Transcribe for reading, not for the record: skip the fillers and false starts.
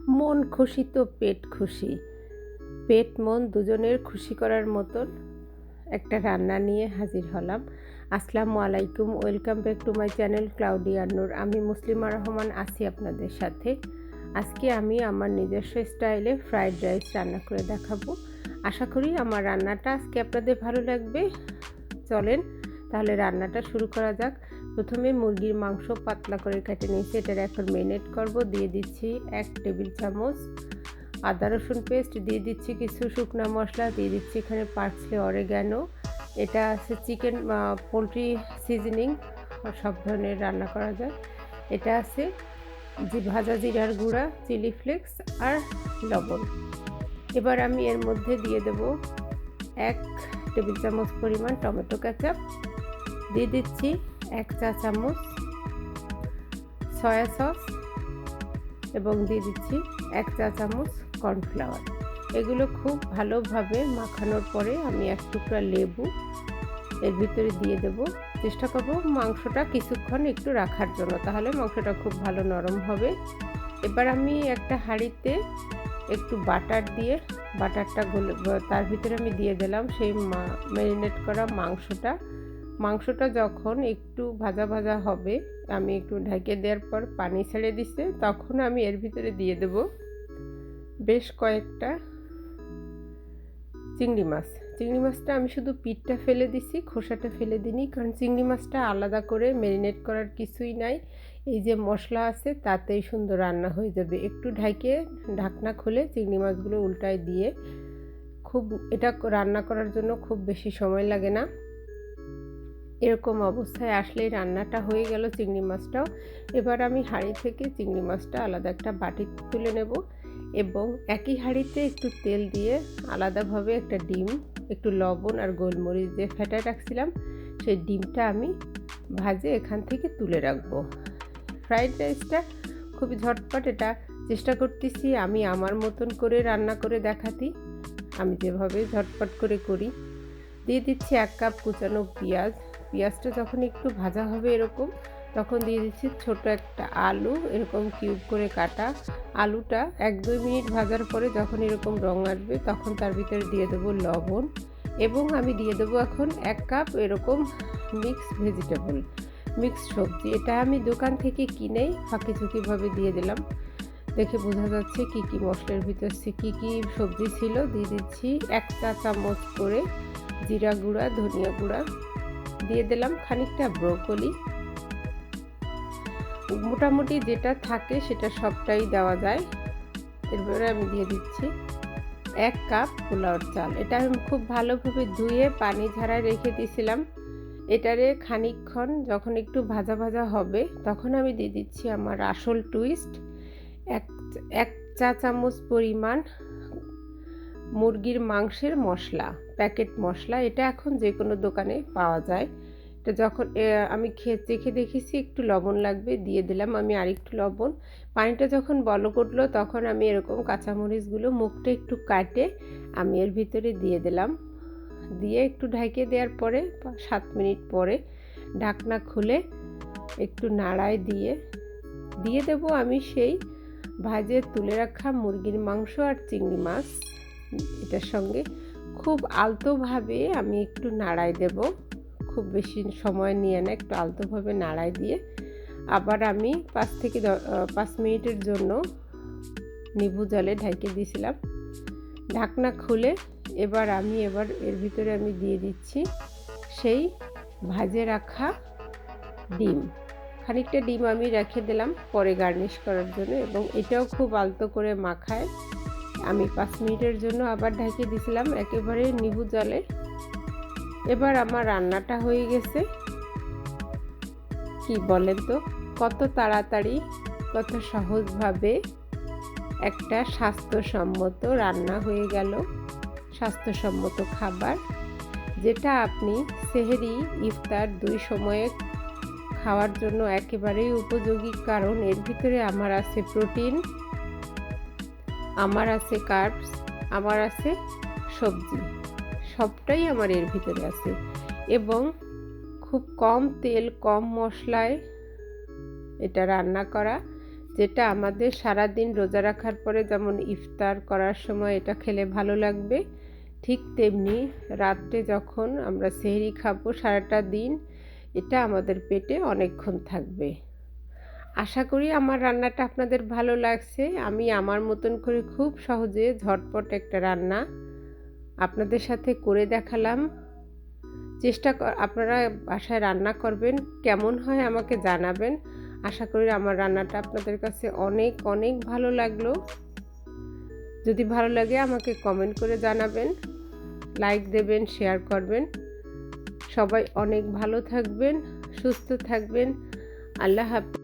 মন খুশি তো পেট খুশি। পেট মন দুজনের খুশি করার মতন একটা রান্না নিয়ে হাজির হলাম। আসসালামু আলাইকুম, welcome back to my channel Claudia Noor. আমি মুসলিমা রহমান আছি আপনাদের সাথে। আজকে আমি আমার নিজস্ব স্টাইলে ফ্রাইড রাইস রান্না করে দেখাবো। আশা করি আমার রান্নাটা আজকে আপনাদের ভালো লাগবে। চলেন তাহলে রান্নাটা শুরু করা যাক। প্রথমে মুরগির মাংস পাতলা করে কেটে নিয়েছি, এটার এখন ম্যারিনেট করব। দিয়ে দিচ্ছি 1 টেবিল চামচ আদা রসুন পেস্ট, দিয়ে দিচ্ছি কিছু শুকনো মশলা, দিয়ে দিচ্ছি এখানে পার্সলে, অরিগ্যানো। এটা আছে চিকেন পোলট্রি সিজনিং, সব ধরনের রান্না করা যায়। এটা আছে যে ভাজা জিরার গুঁড়া, চিলি ফ্লেক্স আর লবণ। এবার আমি এর মধ্যে দিয়ে দেব 1 টেবিল চামচ পরিমাণ টমেটো কেচাপ, দিয়ে দিচ্ছি 1 চা চামচ সয়া সস এবং দিয়ে দিচ্ছি 1 চা চামচ কর্নফ্লাওয়ার। এগুলো খুব ভালোভাবে মাখানোর পরে আমি 1 টুকরা লেবু এর ভিতরে দিয়ে দেব। চেষ্টা করব মাংসটা কিছুক্ষণ একটু রাখার জন্য, তাহলে মাংসটা খুব ভালো নরম হবে। এবার আমি একটা হাঁড়িতে একটু বাটার দিয়ে বাটারটা তার ভিতরে আমি দিয়ে দিলাম সেই ম্যারিনেট করা মাংসটা যখন একটু ভাজা ভাজা হবে, আমি একটু ঢেকে দেওয়ার পর পানি ছেড়ে দিচ্ছে, তখন আমি এর ভিতরে দিয়ে দেব বেশ কয়েকটা চিংড়ি মাছটা আমি শুধু পিঠটা ফেলে দিছি, খোসাটা ফেলে দিইনি, কারণ চিংড়ি মাছটা আলাদা করে ম্যারিনেট করার কিছুই নাই। এই যে মশলা আছে তাতেই সুন্দর রান্না হয়ে যাবে। একটু ঢাকনা খুলে চিংড়ি মাছগুলো উল্টায় দিয়ে এটা রান্না করার জন্য খুব বেশি সময় লাগে না। এরকম অবস্থায় আসলেই রান্নাটা হয়ে গেল চিংড়ি মাছটাও। এবার আমি হাঁড়ি থেকে চিংড়ি মাছটা আলাদা একটা বাটি তুলে নেব এবং একই হাঁড়িতে একটু তেল দিয়ে আলাদাভাবে একটা ডিম, একটু লবণ আর গোলমরিচ দিয়ে ফেটায় রাখছিলাম, সেই ডিমটা আমি ভাজে এখান থেকে তুলে রাখবো। ফ্রাইড রাইসটা খুবই ঝটপট, এটা চেষ্টা করতেছি আমি আমার মতন করে রান্না করে দেখাতে, আমি যেভাবে ঝটপট করে করি। দিয়ে দিচ্ছি 1 কাপ কুচানো পেঁয়াজটা যখন একটু ভাজা হবে এরকম, তখন দিয়ে দিচ্ছি ছোট একটা আলু, এরকম কিউব করে কাটা। আলুটা 1-2 মিনিট ভাজার পরে যখন এরকম রং আসবে, তখন তার ভিতরে দিয়ে দেবো লবণ এবং আমি দিয়ে দেবো এখন 1 কাপ এরকম মিক্সড সবজি। এটা আমি দোকান থেকে কিনেই ফাঁকি ঝুঁকিভাবে দিয়ে দিলাম। দেখে বোঝা যাচ্ছে কি কি মশলার ভিতর কি কি সবজি ছিল। দিয়ে দিচ্ছি 1 চা চামচ করে জিরা গুঁড়া, ধনিয়া গুঁড়া, দিয়ে দিলাম খানিকটা ব্রোকলি। মোটামুটি যেটা থাকে সেটা সবটাই দেওয়া যায়। এরপরে আমি দিয়ে দিচ্ছি 1 কাপ পোলাওর চাল। এটা আমি খুব ভালোভাবে ধুয়ে পানি ঝরায় রেখে দিয়েছিলাম। এটারে খানিকক্ষণ যখন একটু ভাজা ভাজা হবে, তখন আমি দিয়ে দিচ্ছি আমার আসল টুইস্ট, 1 চা চামচ পরিমাণ মুরগির মাংসের মশলা, প্যাকেট মশলা। এটা এখন যে কোনো দোকানে পাওয়া যায়। এটা যখন আমি চেখে দেখেছি একটু লবণ লাগবে, দিয়ে দিলাম আমি আরেকটু লবণ। পানিটা যখন বলক উঠলো, তখন আমি এরকম কাঁচামরিচগুলো মুখটা একটু কাটে আমি এর ভিতরে দিয়ে দিলাম। দিয়ে একটু ঢেকে দেওয়ার পরে 7 মিনিট পরে ঢাকনা খুলে একটু নাড়ায় দিয়ে দেব আমি সেই ভাজে তুলে রাখা মুরগির মাংস আর চিংড়ি মাছ। এটার সঙ্গে খুব আলতোভাবে আমি একটু নাড়াই দেব, খুব বেশি সময় নিয়ে না, একটু আলতোভাবে নাড়াই দিয়ে আবার আমি 5 মিনিটের জন্য নিভু জলে ঢেকে দিয়েছিলাম। ঢাকনা খুলে এবার এর ভিতরে আমি দিয়ে দিচ্ছি সেই ভাজে রাখা ডিম। খানিকটা ডিম আমি রেখে দিলাম পরে গার্নিশ করার জন্য, এবং এটাও খুব আলতো করে মাখায় আমি 5 মিনিটের জন্য আবার ঢেকে দিয়েছিলাম একেবারে নিভু জলে। এবার আমার রান্নাটা হয়ে গেছে। কি বলেন তো, কত তাড়াতাড়ি, কত সহজভাবে একটা স্বাস্থ্যসম্মত রান্না হয়ে গেল, স্বাস্থ্যসম্মত খাবার, যেটা আপনি সেহরি, ইফতার 2 সময়ে খাওয়ার জন্য একেবারেই উপযোগী। কারণ এর ভিতরে আমার আছে প্রোটিন, আমার আছে কার্বস, আমার আছে সবজি, সবটাই আমার এর ভিতরে আছে, এবং খুব কম তেল কম মশলায় এটা রান্না করা। যেটা আমাদের সারাদিন রোজা রাখার পরে যেমন ইফতার করার সময় এটা খেলে ভালো লাগবে, ঠিক তেমনি রাত্রে যখন আমরা সেহরি খাবো সারাটা দিন এটা আমাদের পেটে অনেকক্ষণ থাকবে। আশা করি আমার রান্নাটা আপনাদের ভালো লাগছে। আমি আমার মতন করে খুব সহজে ঝটপট একটা রান্না আপনাদের সাথে করে দেখালাম। আপনারা বাসায় রান্না করবেন, কেমন হয় আমাকে জানাবেন। আশা করি আমার রান্নাটা আপনাদের কাছে অনেক অনেক ভালো লাগলো। যদি ভালো লাগে আমাকে কমেন্ট করে জানাবেন, লাইক দেবেন, শেয়ার করবেন। সবাই অনেক ভালো থাকবেন, সুস্থ থাকবেন। আল্লাহ হাফেজ।